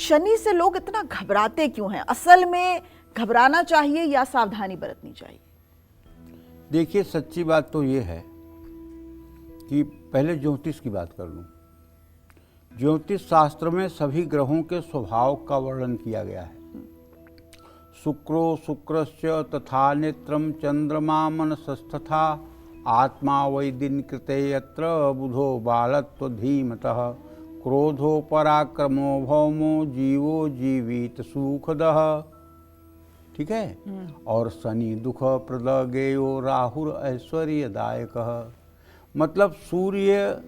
शनि से लोग इतना घबराते क्यों हैं? असल में घबराना चाहिए या सावधानी बरतनी चाहिए? देखिए, सच्ची बात तो ये है कि पहले ज्योतिष की बात कर लूँ। ज्योतिष शास्त्र में सभी ग्रहों के स्वभाव का वर्णन किया गया है। शुक्रो शुक्रस्य तथा नेत्रम चंद्रमा मनसस्तथा आत्मा वै दिन कृते यत्र बुधो बालत्व धीमतः क्रोधो पराक्रमो भौमो जीवो जीवित सुखदः। ठीक है। और शनि दुख प्रद गेयो राहुर ऐश्वर्यदायक। मतलब सूर्य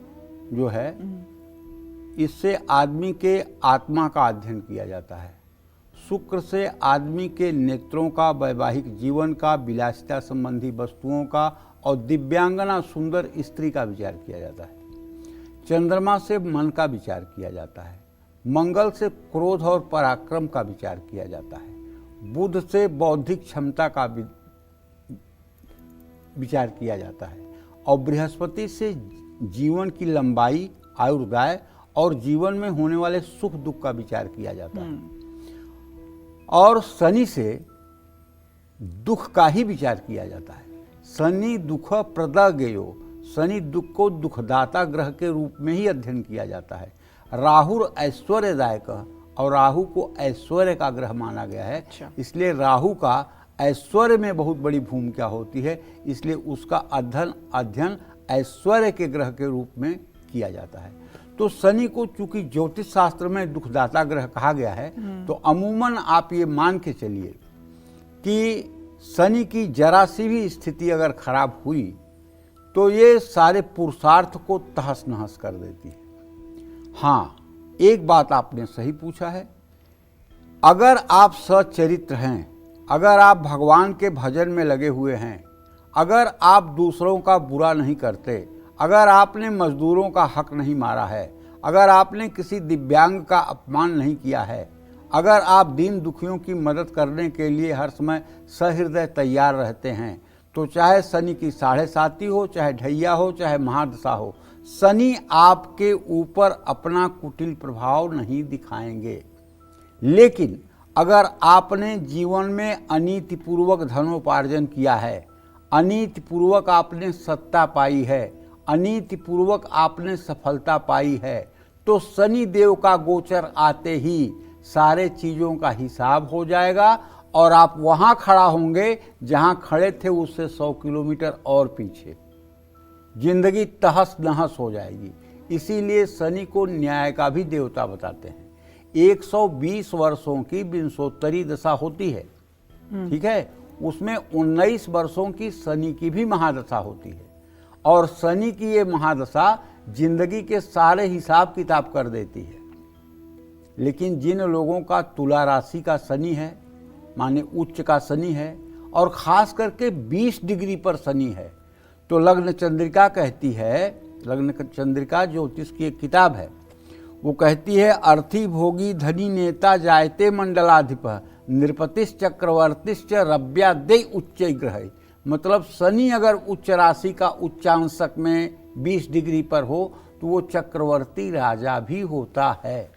जो है, इससे आदमी के आत्मा का अध्ययन किया जाता है। शुक्र से आदमी के नेत्रों का, वैवाहिक जीवन का, विलासिता संबंधी वस्तुओं का और दिव्यांगना सुंदर स्त्री का विचार किया जाता है। चंद्रमा से मन का विचार किया जाता है। मंगल से क्रोध और पराक्रम का विचार किया जाता है। बुध से बौद्धिक क्षमता का विचार किया जाता है। और बृहस्पति से जीवन की लंबाई, आयुर्दाय और जीवन में होने वाले सुख दुख का विचार किया जाता है। और शनि से दुख का ही विचार किया जाता है। शनि दुख प्रदगेयो, शनि दुख को दुखदाता ग्रह के रूप में ही अध्ययन किया जाता है। राहुर ऐश्वर्यदायक, और राहु को ऐश्वर्य का ग्रह माना गया है। इसलिए राहु का ऐश्वर्य में बहुत बड़ी भूमिका होती है, इसलिए उसका अध्ययन ऐश्वर्य के ग्रह के रूप में किया जाता है। तो शनि को चूंकि ज्योतिष शास्त्र में दुखदाता ग्रह कहा गया है, तो अमूमन आप ये मान के चलिए कि शनि की जरा सी भी स्थिति अगर खराब हुई तो ये सारे पुरुषार्थ को तहस नहस कर देती है। हाँ, एक बात आपने सही पूछा है, अगर आप सच्चरित्र हैं, अगर आप भगवान के भजन में लगे हुए हैं, अगर आप दूसरों का बुरा नहीं करते, अगर आपने मजदूरों का हक नहीं मारा है, अगर आपने किसी दिव्यांग का अपमान नहीं किया है, अगर आप दीन दुखियों की मदद करने के लिए हर समय सहृदय तैयार रहते हैं, तो चाहे शनि की 7.5 हो, चाहे ढैया हो, चाहे महादशा हो, शनि आपके ऊपर अपना कुटिल प्रभाव नहीं दिखाएंगे। लेकिन अगर आपने जीवन में अनीतिपूर्वक धनोपार्जन किया है, अनीतिपूर्वक आपने सत्ता पाई है, अनीतिपूर्वक आपने सफलता पाई है, तो शनि देव का गोचर आते ही सारे चीज़ों का हिसाब हो जाएगा और आप वहाँ खड़ा होंगे जहाँ खड़े थे उससे 100 किलोमीटर और पीछे। जिंदगी तहस नहस हो जाएगी। इसीलिए शनि को न्याय का भी देवता बताते हैं। 120 वर्षों की विंशोत्तरी दशा होती है, ठीक है, उसमें 19 वर्षों की शनि की भी महादशा होती है। और शनि की ये महादशा जिंदगी के सारे हिसाब किताब कर देती है। लेकिन जिन लोगों का तुला राशि का शनि है, माने उच्च का शनि है, और खास करके 20 डिग्री पर शनि है, तो लग्न चंद्रिका कहती है, लग्न चंद्रिका ज्योतिष की एक किताब है, वो कहती है अर्थी भोगी धनी नेता जायते मंडलाधिप नृपतिश्च चक्रवर्तिश्च रव्यादे उच्च ग्रह। मतलब शनि अगर उच्च राशि का उच्चांशक में 20 डिग्री पर हो तो वो चक्रवर्ती राजा भी होता है।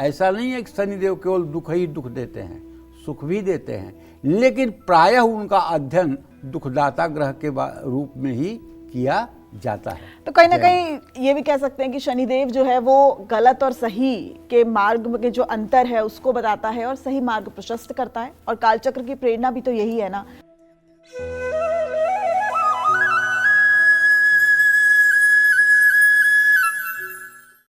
ऐसा नहीं है कि शनिदेव केवल दुख ही दुख देते हैं, सुख भी देते हैं, लेकिन प्रायः उनका अध्ययन दुखदाता ग्रह के रूप में ही किया जाता है। तो कहीं ना कहीं ये भी कह सकते हैं कि शनिदेव जो है वो गलत और सही के मार्ग में जो अंतर है उसको बताता है और सही मार्ग प्रशस्त करता है, और कालचक्र की प्रेरणा भी तो यही है ना।